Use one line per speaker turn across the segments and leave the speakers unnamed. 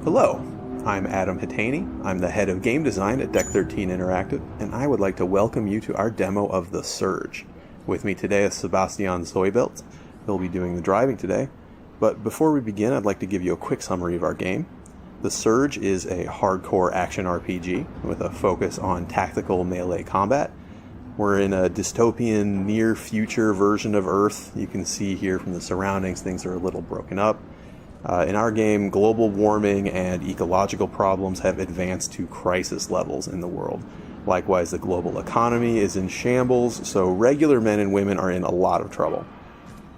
Hello, I'm Adam Hitaney. I'm the head of game design at Deck13 Interactive, and I would like to welcome you to our demo of The Surge. With me today is Sebastian Zoibelt. He'll be doing the driving today. But before we begin, I'd like to give you a quick summary of our game. The Surge is a hardcore action RPG with a focus on tactical melee combat. We're in a dystopian near-future version of Earth. You can see here from the surroundings, things are a little broken up. In our game, global warming and ecological problems have advanced to crisis levels in the world. Likewise, the global economy is in shambles, so regular men and women are in a lot of trouble.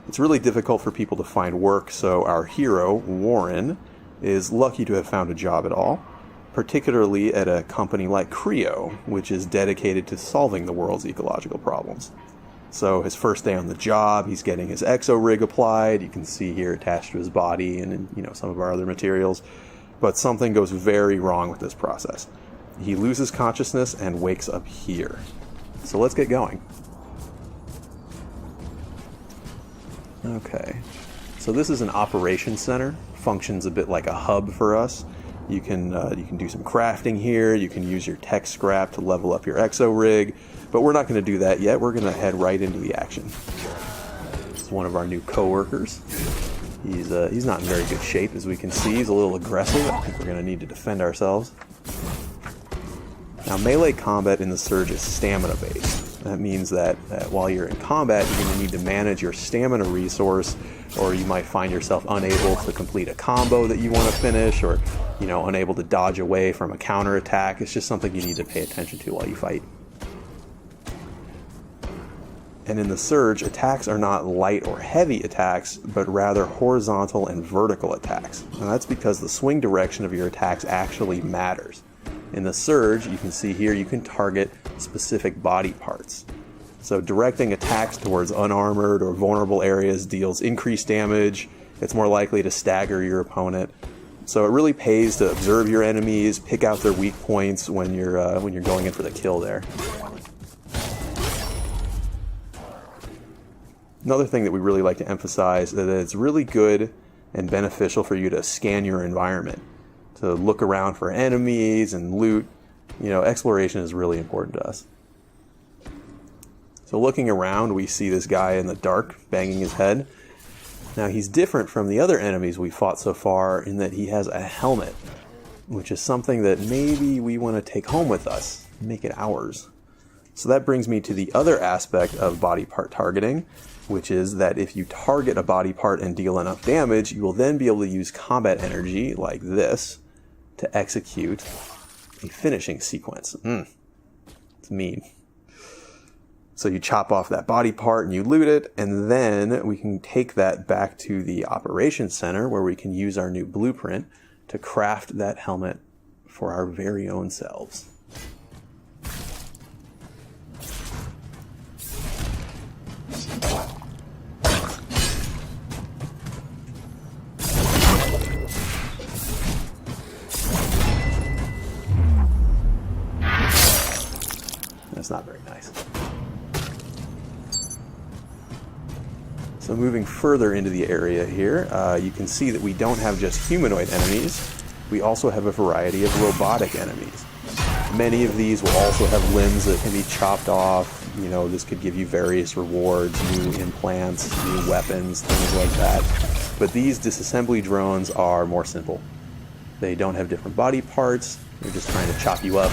It's really difficult for people to find work, so our hero, Warren, is lucky to have found a job at all, particularly at a company like Creo, which is dedicated to solving the world's ecological problems. So his first day on the job, he's getting his exo rig applied. You can see here attached to his body and some of our other materials. But something goes very wrong with this process. He loses consciousness and wakes up here. So let's get going. Okay, so this is an operations center. Functions a bit like a hub for us. You can do some crafting here. You can use your tech scrap to level up your exo rig. But we're not going to do that yet. We're going to head right into the action. This is one of our new coworkers. He's not in very good shape, as we can see. He's a little aggressive. I think we're going to need to defend ourselves. Now, melee combat in the Surge is stamina-based. That means that while you're in combat, you're going to need to manage your stamina resource, or you might find yourself unable to complete a combo that you want to finish, or unable to dodge away from a counterattack. It's just something you need to pay attention to while you fight. And in the Surge, attacks are not light or heavy attacks, but rather horizontal and vertical attacks. And that's because the swing direction of your attacks actually matters. In the Surge, you can see here, you can target specific body parts. So directing attacks towards unarmored or vulnerable areas deals increased damage. It's more likely to stagger your opponent. So it really pays to observe your enemies, pick out their weak points when you're going in for the kill there. Another thing that we really like to emphasize is that it's really good and beneficial for you to scan your environment, to look around for enemies and loot. Exploration is really important to us. So looking around, we see this guy in the dark banging his head. Now he's different from the other enemies we fought so far in that he has a helmet, which is something that maybe we want to take home with us, make it ours. So that brings me to the other aspect of body part targeting, which is that if you target a body part and deal enough damage, you will then be able to use combat energy, like this, to execute a finishing sequence. It's mean. So you chop off that body part and you loot it, and then we can take that back to the operations center where we can use our new blueprint to craft that helmet for our very own selves. That's not very nice. So moving further into the area here, you can see that we don't have just humanoid enemies. We also have a variety of robotic enemies. Many of these will also have limbs that can be chopped off. This could give you various rewards, new implants, new weapons, things like that. But these disassembly drones are more simple. They don't have different body parts. They're just trying to chop you up.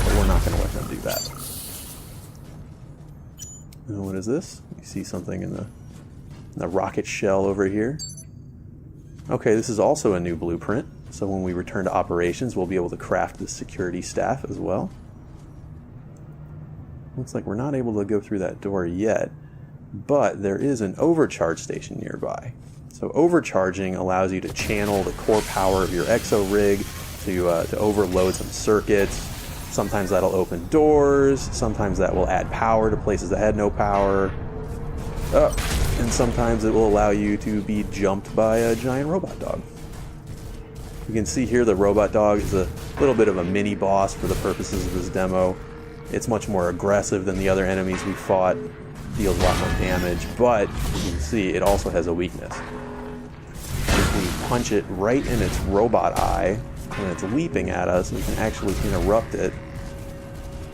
But we're not going to let them do that. And what is this? You see something in the rocket shell over here. Okay, this is also a new blueprint. So when we return to operations, we'll be able to craft the security staff as well. Looks like we're not able to go through that door yet, but there is an overcharge station nearby. So overcharging allows you to channel the core power of your exo rig to overload some circuits. Sometimes that'll open doors, sometimes that will add power to places that had no power. And sometimes it will allow you to be jumped by a giant robot dog. You can see here the robot dog is a little bit of a mini boss for the purposes of this demo. It's much more aggressive than the other enemies we fought, deals a lot more damage, but you can see it also has a weakness. If we punch it right in its robot eye when it's leaping at us, we can actually interrupt it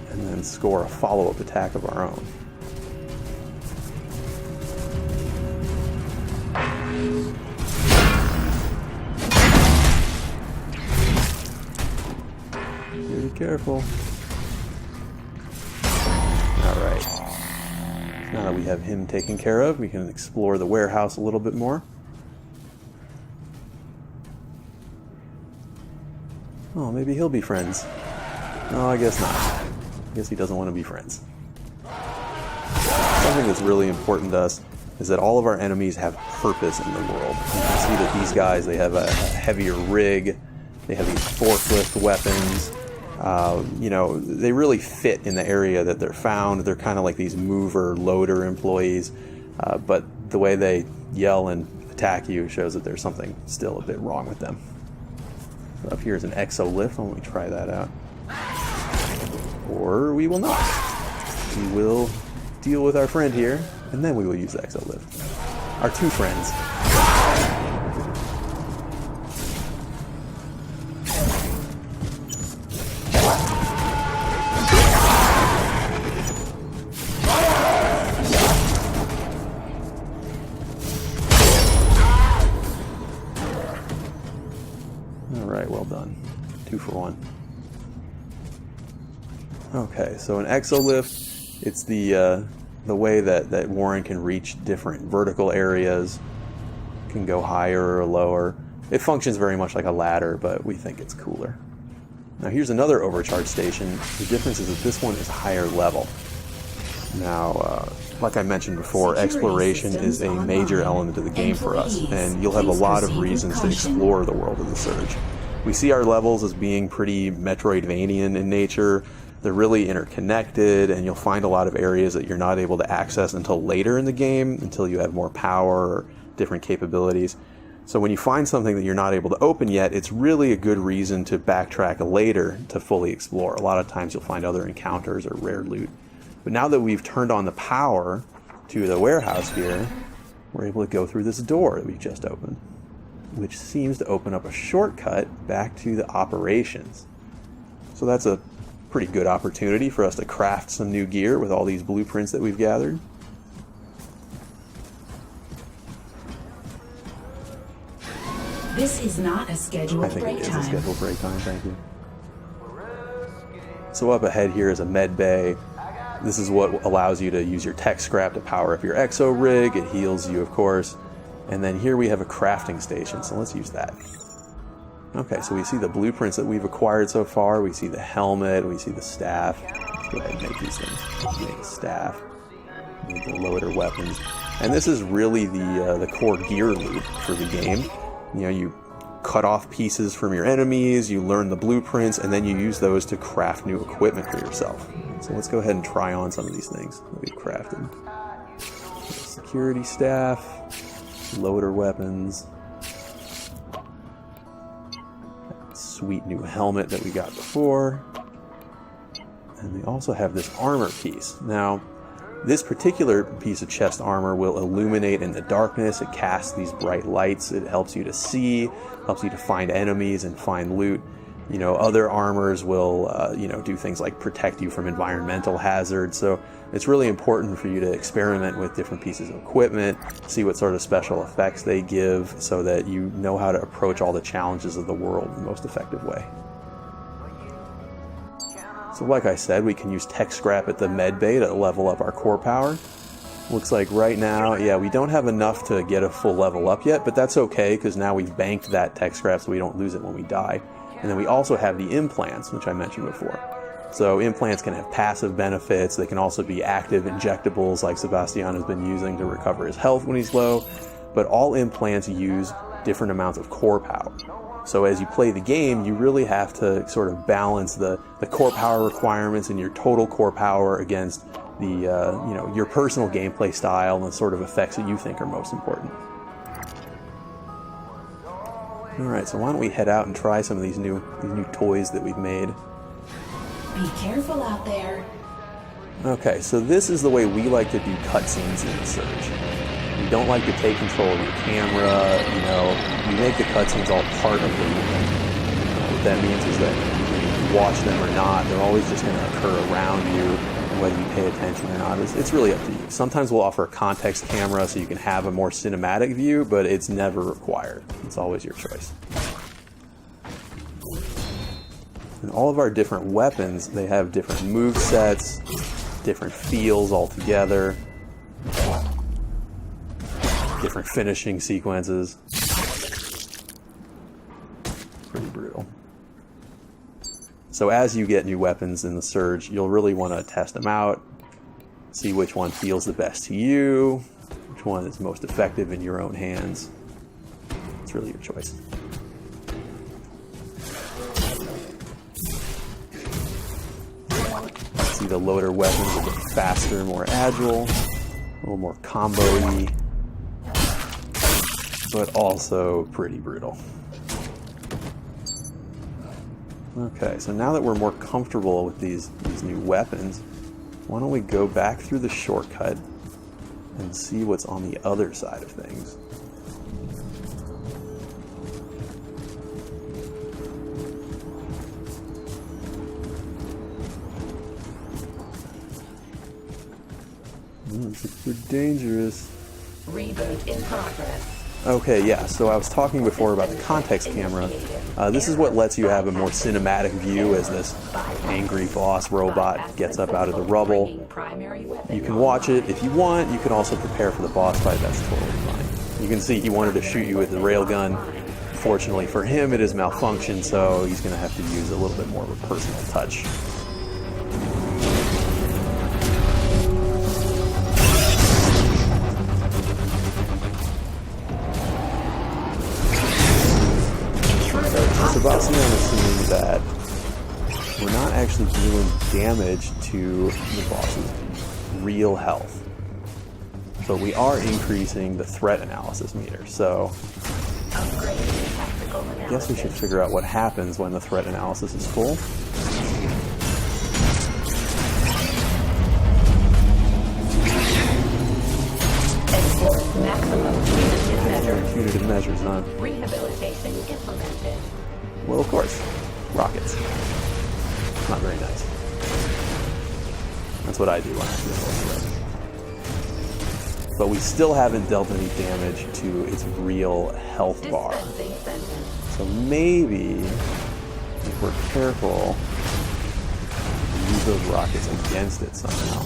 and then score a follow-up attack of our own. Be careful. Alright. Now that we have him taken care of, we can explore the warehouse a little bit more. Oh, maybe he'll be friends. No, I guess not. I guess he doesn't want to be friends. Something that's really important to us is that all of our enemies have purpose in the world. You can see that these guys, they have a heavier rig, they have these forklift weapons. You know, they really fit in the area that they're found. They're kind of like these mover, loader employees, but the way they yell and attack you shows that there's something still a bit wrong with them. So up here is an exo lift. Why don't we try that out? Or we will not. We will deal with our friend here, and then we will use the exo lift. Our two friends. Alright, well done. 2 for 1. Okay, so an exolift, it's the way that Warren can reach different vertical areas, can go higher or lower. It functions very much like a ladder, but we think it's cooler. Now here's another overcharge station. The difference is that this one is higher level. Now, like I mentioned before, exploration is a major element of the game for us, and you'll have a lot of reasons to explore the world of the Surge. We see our levels as being pretty Metroidvanian in nature. They're really interconnected, and you'll find a lot of areas that you're not able to access until later in the game, until you have more power or different capabilities. So when you find something that you're not able to open yet, it's really a good reason to backtrack later to fully explore. A lot of times you'll find other encounters or rare loot. But now that we've turned on the power to the warehouse here, we're able to go through this door that we just opened, which seems to open up a shortcut back to the operations. So that's a pretty good opportunity for us to craft some new gear with all these blueprints that we've gathered.
This is not a scheduled break time.
I think it is a scheduled break time, thank you. So up ahead here is a med bay. This is what allows you to use your tech scrap to power up your exo rig. It heals you, of course. And then here we have a crafting station, so let's use that. Okay, so we see the blueprints that we've acquired so far. We see the helmet, we see the staff. Let's go ahead and make these things. Let's make a staff, make the loader weapons. And this is really the core gear loop for the game. You know, you cut off pieces from your enemies, you learn the blueprints, and then you use those to craft new equipment for yourself. So let's go ahead and try on some of these things that we've crafted. Security staff, loader weapons, sweet new helmet that we got before, and we also have this armor piece. Now, this particular piece of chest armor will illuminate in the darkness. It casts these bright lights. It helps you to see, helps you to find enemies and find loot. You know, other armors will, do things like protect you from environmental hazards. So it's really important for you to experiment with different pieces of equipment, see what sort of special effects they give so that you know how to approach all the challenges of the world in the most effective way. So like I said, we can use tech scrap at the med bay to level up our core power. Looks like right now, yeah, we don't have enough to get a full level up yet, but that's okay because now we've banked that tech scrap so we don't lose it when we die. And then we also have the implants, which I mentioned before. So implants can have passive benefits. They can also be active injectables like Sebastian has been using to recover his health when he's low. But all implants use different amounts of core power. So as you play the game, you really have to sort of balance the core power requirements and your total core power against the your personal gameplay style and the sort of effects that you think are most important. Alright, so why don't we head out and try some of these new toys that we've made.
Be careful out there.
Okay, so this is the way we like to do cutscenes in the Surge. you don't like to take control of your camera, you know, you make the cutscenes all part of the movie. What that means is that whether you watch them or not, they're always just going to occur around you, and whether you pay attention or not, it's really up to you. Sometimes we'll offer a context camera so you can have a more cinematic view, but it's never required. It's always your choice. And all of our different weapons, they have different move sets, different feels altogether, different finishing sequences. Pretty brutal. So as you get new weapons in the Surge, you'll really want to test them out, see which one feels the best to you, which one is most effective in your own hands. It's really your choice. See, the loader weapons are a bit faster, more agile, a little more combo-y, but also pretty brutal. Okay, so now that we're more comfortable with these new weapons, why don't we go back through the shortcut and see what's on the other side of things. Super dangerous.
Reboot in progress.
Okay, yeah, so I was talking before about the context camera. This is what lets you have a more cinematic view as this angry boss robot gets up out of the rubble. You can watch it if you want. You can also prepare for the boss fight. That's totally fine. You can see he wanted to shoot you with the railgun. Fortunately for him, it has malfunctioned, so he's going to have to use a little bit more of a personal touch. Sebastian is assuming that we're not actually dealing damage to the boss's real health, but we are increasing the threat analysis meter. So I guess we should figure out what happens when the threat analysis is full. Punitive measures, huh?
Rehabilitation implemented.
Well, of course. Rockets. Not very nice. That's what I do when I feel threat. But we still haven't dealt any damage to its real health bar. So maybe, if we're careful, we use those rockets against it somehow.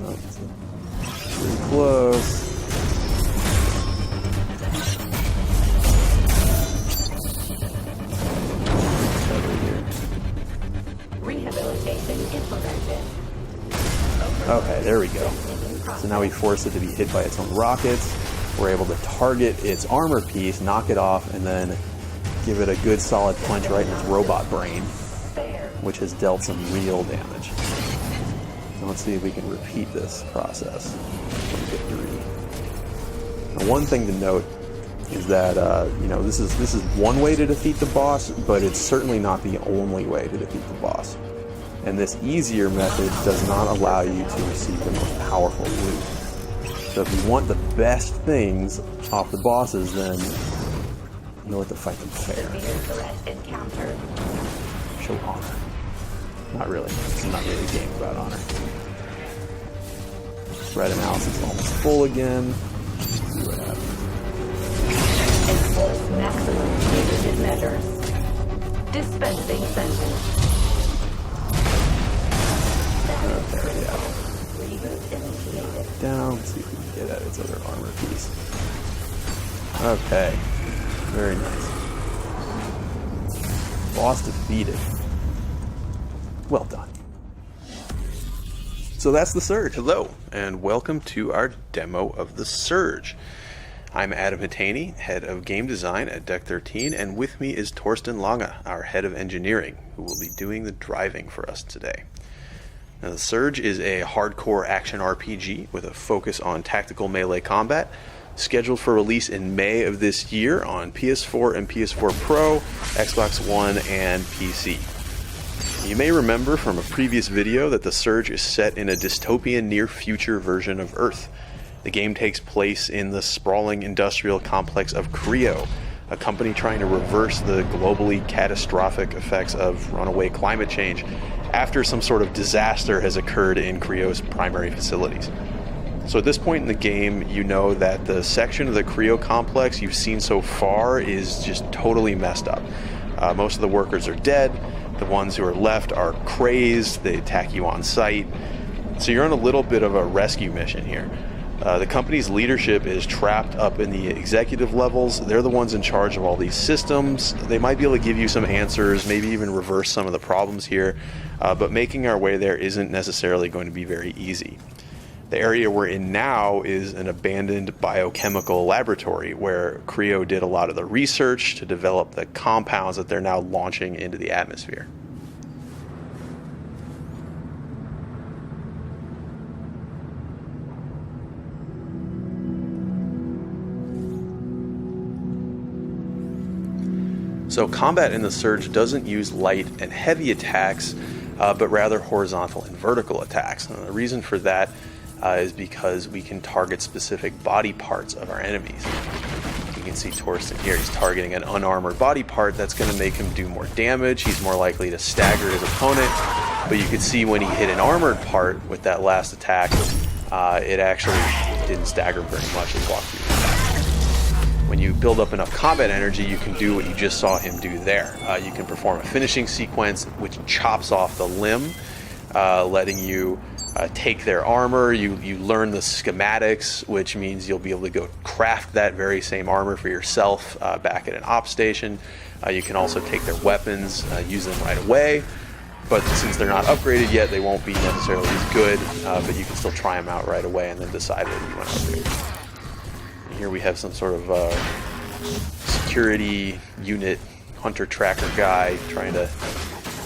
Oh, it's pretty close. Okay, there we go. So now we force it to be hit by its own rockets. We're able to target its armor piece, knock it off, and then give it a good solid punch right in its robot brain, which has dealt some real damage. Now let's see if we can repeat this process from victory. Now, one thing to note is that this is one way to defeat the boss, but it's certainly not the only way to defeat the boss. And this easier method does not allow you to receive the most powerful loot. So if you want the best things off the bosses, then you'll have to fight them fair. Show honor. Not really. This is not really a game about honor. Threat analysis is almost full again. Let's see what happens.
Enforce maximum punitive measures. Dispensing sentence.
Okay, yeah. Down. Let's see if we can get at its other armor piece. Okay. Very nice. Boss defeated. Well done. So that's the Surge. Hello, and welcome to our demo of the Surge. I'm Adam Hitaney, head of game design at Deck13, and with me is Torsten Lange, our head of engineering, who will be doing the driving for us today. Now, the Surge is a hardcore action RPG with a focus on tactical melee combat, scheduled for release in May of this year on PS4 and PS4 Pro, Xbox One, and PC. You may remember from a previous video that the Surge is set in a dystopian near-future version of Earth, The game takes place in the sprawling industrial complex of Creo, a company trying to reverse the globally catastrophic effects of runaway climate change after some sort of disaster has occurred in Creo's primary facilities. So at this point in the game, you know that the section of the Creo complex you've seen so far is just totally messed up. Most of the workers are dead. The ones who are left are crazed. They attack you on sight. So you're on a little bit of a rescue mission here. The company's leadership is trapped up in the executive levels. They're the ones in charge of all these systems. They might be able to give you some answers, maybe even reverse some of the problems here, but making our way there isn't necessarily going to be very easy. The area we're in now is an abandoned biochemical laboratory where Creo did a lot of the research to develop the compounds that they're now launching into the atmosphere. So combat in the Surge doesn't use light and heavy attacks, but rather horizontal and vertical attacks. And the reason for that is because we can target specific body parts of our enemies. You can see Torsten here, he's targeting an unarmored body part that's going to make him do more damage. He's more likely to stagger his opponent, but you can see when he hit an armored part with that last attack, it actually didn't stagger very much and walked through the attack. When you build up enough combat energy, you can do what you just saw him do there. You can perform a finishing sequence which chops off the limb, letting you take their armor. You learn the schematics, which means you'll be able to go craft that very same armor for yourself back at an op station. You can also take their weapons, use them right away, but since they're not upgraded yet, they won't be necessarily as good, but you can still try them out right away and then decide whether you want to upgrade. Here we have some sort of security unit hunter tracker guy trying to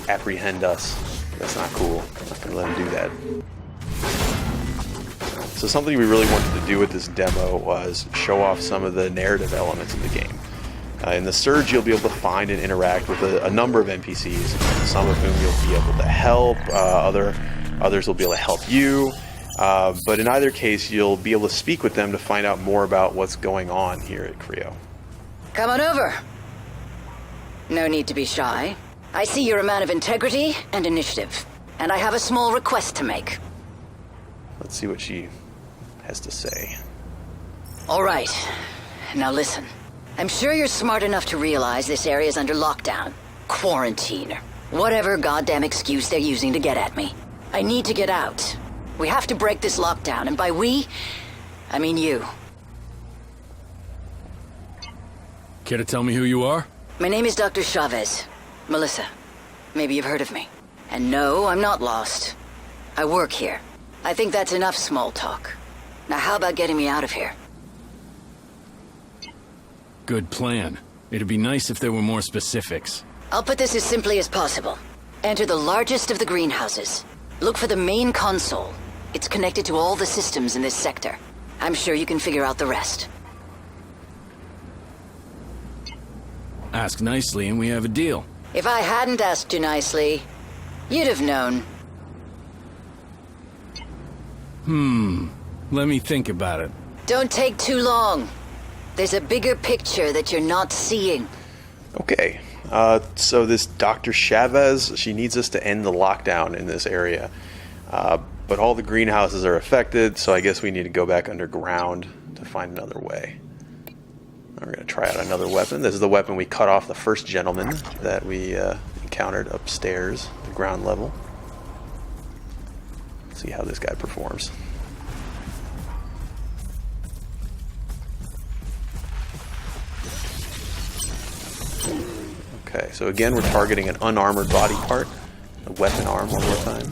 apprehend us. That's not cool. I'm not going to let him do that. So something we really wanted to do with this demo was show off some of the narrative elements of the game. In the Surge, you'll be able to find and interact with a number of NPCs, some of whom you'll be able to help, others will be able to help you. But in either case, you'll be able to speak with them to find out more about what's going on here at Creo.
Come on over. No need to be shy. I see you're a man of integrity and initiative, and I have a small request to make.
Let's see what she has to say.
All right. Now listen. I'm sure you're smart enough to realize this area's under lockdown, quarantine, whatever goddamn excuse they're using to get at me. I need to get out. We have to break this lockdown, and by we, I mean you.
Care to tell me who you are?
My name is Dr. Chavez. Melissa. Maybe you've heard of me. And no, I'm not lost. I work here. I think that's enough small talk. Now how about getting me out of here?
Good plan. It'd be nice if there were more specifics.
I'll put this as simply as possible. Enter the largest of the greenhouses. Look for the main console. It's connected to all the systems in this sector. I'm sure you can figure out the rest.
Ask nicely and we have a deal.
If I hadn't asked you nicely, you'd have known.
Let me think about it.
Don't take too long. There's a bigger picture that you're not seeing.
Okay, so this Dr. Chavez, she needs us to end the lockdown in this area. But all the greenhouses are affected, so I guess we need to go back underground to find another way. We're going to try out another weapon. This is the weapon we cut off the first gentleman that we encountered upstairs, the ground level. Let's see how this guy performs. Okay, so again we're targeting an unarmored body part. The weapon arm one more time.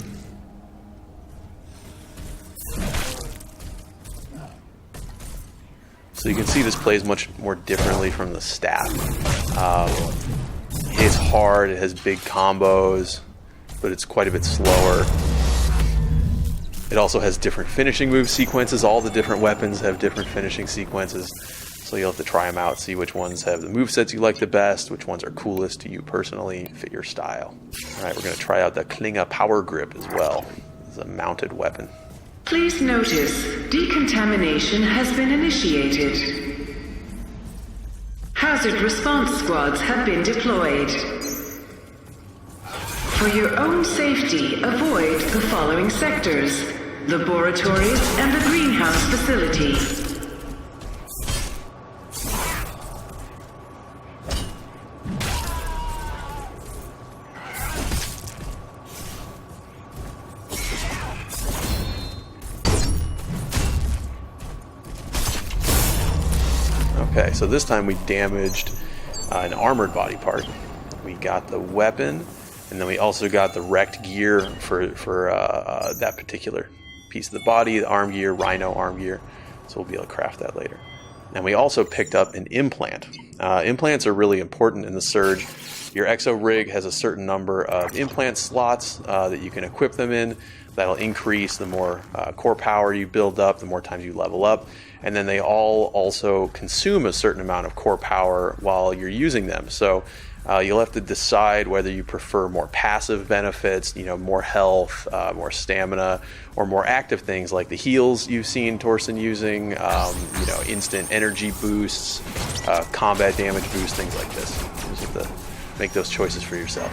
So you can see this plays much more differently from the staff. It's hard, it has big combos, but it's quite a bit slower. It also has different finishing move sequences. All the different weapons have different finishing sequences. So you'll have to try them out, see which ones have the movesets you like the best, which ones are coolest to you personally, fit your style. Alright, we're going to try out the Klinge Power Grip as well. It's a mounted weapon.
Please notice, decontamination has been initiated. Hazard response squads have been deployed. For your own safety, avoid the following sectors: laboratories and the greenhouse facility.
Okay, so this time we damaged an armored body part. We got the weapon, and then we also got the wrecked gear for that particular piece of the body, the arm gear, rhino arm gear. So we'll be able to craft that later. And we also picked up an implant. Implants are really important in the Surge. Your exo rig has a certain number of implant slots that you can equip them in. That'll increase the more core power you build up, the more times you level up. And then they all also consume a certain amount of core power while you're using them. So you'll have to decide whether you prefer more passive benefits, more health, more stamina, or more active things like the heals you've seen Torsten using, instant energy boosts, combat damage boosts, things like this. You just have to make those choices for yourself.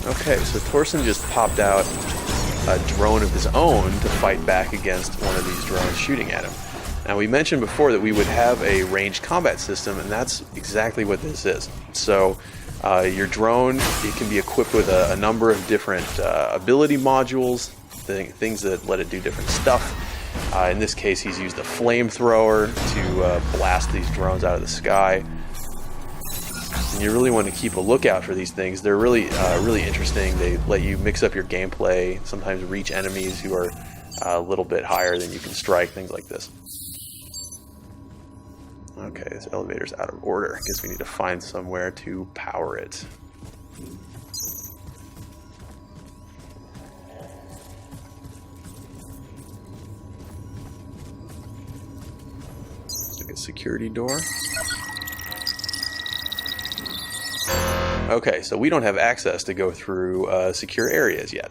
Okay, so Torsten just popped out a drone of his own to fight back against one of these drones shooting at him. Now, we mentioned before that we would have a ranged combat system, and that's exactly what this is. So your drone, it can be equipped with a number of different ability modules, things that let it do different stuff. In this case, he's used a flamethrower to blast these drones out of the sky. And you really want to keep a lookout for these things. They're really interesting. They let you mix up your gameplay, sometimes reach enemies who are a little bit higher than you can strike, things like this. Okay, this elevator's out of order. I guess we need to find somewhere to power it. Like a security door. Okay, so we don't have access to go through secure areas yet.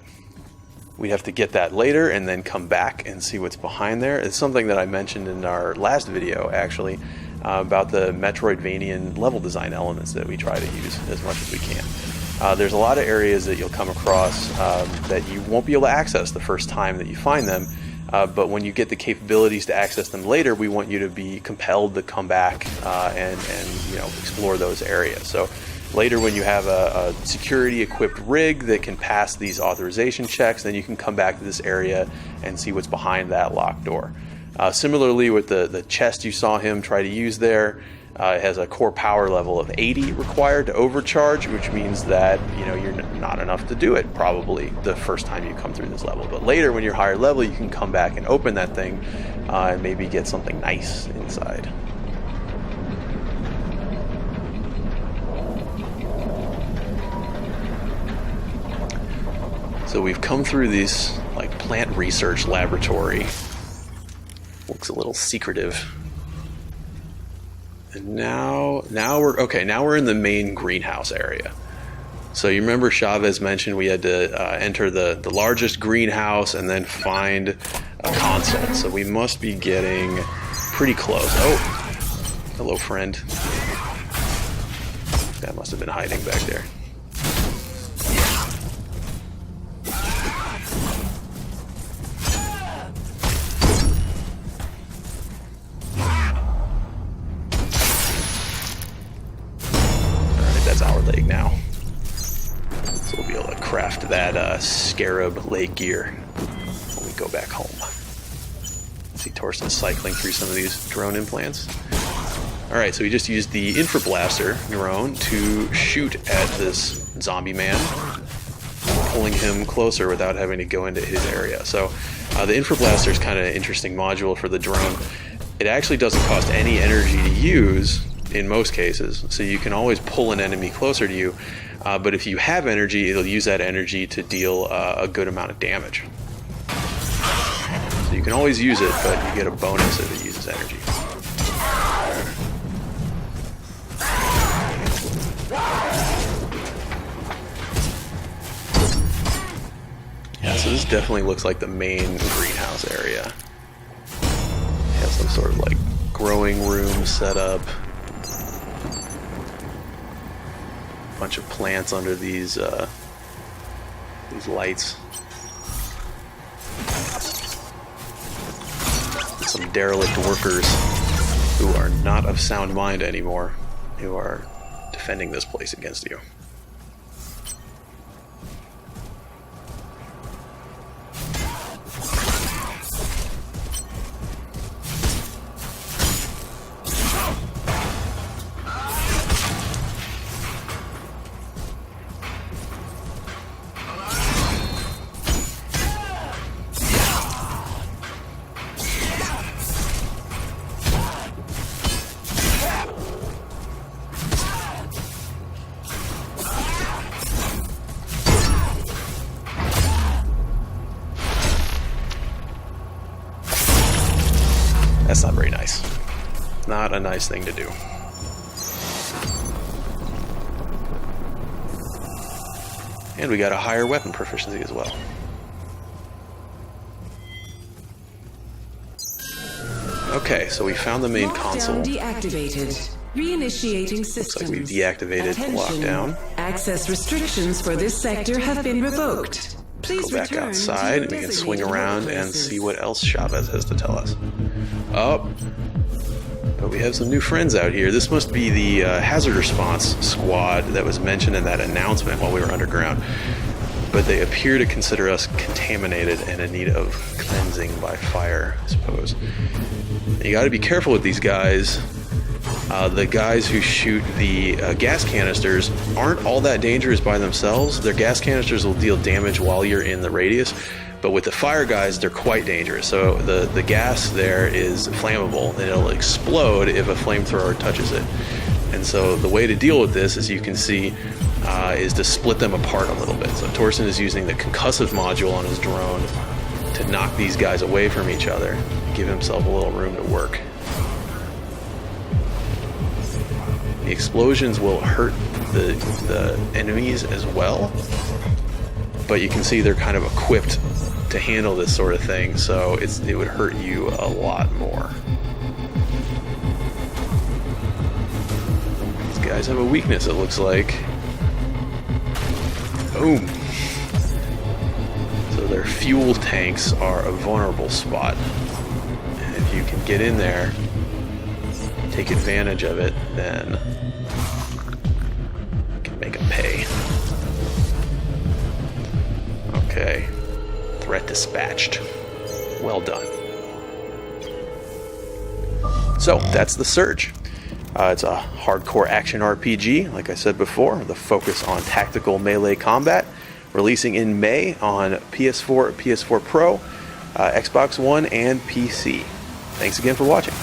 We have to get that later and then come back and see what's behind there. It's something that I mentioned in our last video, actually, about the Metroidvanian level design elements that we try to use as much as we can. There's a lot of areas that you'll come across that you won't be able to access the first time that you find them, but when you get the capabilities to access them later, we want you to be compelled to come back and explore those areas. So later, when you have a security-equipped rig that can pass these authorization checks, then you can come back to this area and see what's behind that locked door. Similarly, with the chest you saw him try to use there, it has a core power level of 80 required to overcharge, which means that you're not enough to do it probably the first time you come through this level. But later, when you're higher level, you can come back and open that thing and maybe get something nice inside. So we've come through this plant research laboratory. Looks a little secretive. And now we're in the main greenhouse area. So you remember Chavez mentioned we had to enter the largest greenhouse and then find a console. So we must be getting pretty close. Oh, hello, friend. That must have been hiding back there. Leg now, so we'll be able to craft that scarab leg gear when we go back home. See Torsten cycling through some of these drone implants. All right, so we just used the infrablaster drone to shoot at this zombie man, pulling him closer without having to go into his area. So the infrablaster is kind of an interesting module for the drone. It actually doesn't cost any energy to use, in most cases, so you can always pull an enemy closer to you, but if you have energy, it'll use that energy to deal a good amount of damage. So you can always use it, but you get a bonus if it uses energy. Yeah, so this definitely looks like the main greenhouse area. It has some sort of like growing room set up. Bunch of plants under these lights. Some derelict workers who are not of sound mind anymore, who are defending this place against you. That's not very nice. Not a nice thing to do. And we got a higher weapon proficiency as well. Okay, so we found the main console.
Deactivated. Reinitiating systems.
Looks like we've deactivated the lockdown.
Access restrictions for this sector have been revoked. Please
go back outside and we can swing around and see what else Chavez has to tell us. Oh, but we have some new friends out here. This must be the hazard response squad that was mentioned in that announcement while we were underground. But they appear to consider us contaminated and in need of cleansing by fire, I suppose. You got to be careful with these guys. The guys who shoot the gas canisters aren't all that dangerous by themselves. Their gas canisters will deal damage while you're in the radius, but with the fire guys, they're quite dangerous. So the gas there is flammable, and it'll explode if a flamethrower touches it. And so the way to deal with this, as you can see, is to split them apart a little bit. So Torsten is using the concussive module on his drone to knock these guys away from each other, give himself a little room to work. The explosions will hurt the enemies as well, but you can see they're kind of equipped to handle this sort of thing, so it would hurt you a lot more. These guys have a weakness, it looks like. Boom. So their fuel tanks are a vulnerable spot. And if you can get in there, take advantage of it, then you can make them pay. Okay. Threat dispatched. Well done. So, that's The Surge. It's a hardcore action RPG, like I said before, with a focus on tactical melee combat, releasing in May on PS4, PS4 Pro, Xbox One, and PC. Thanks again for watching.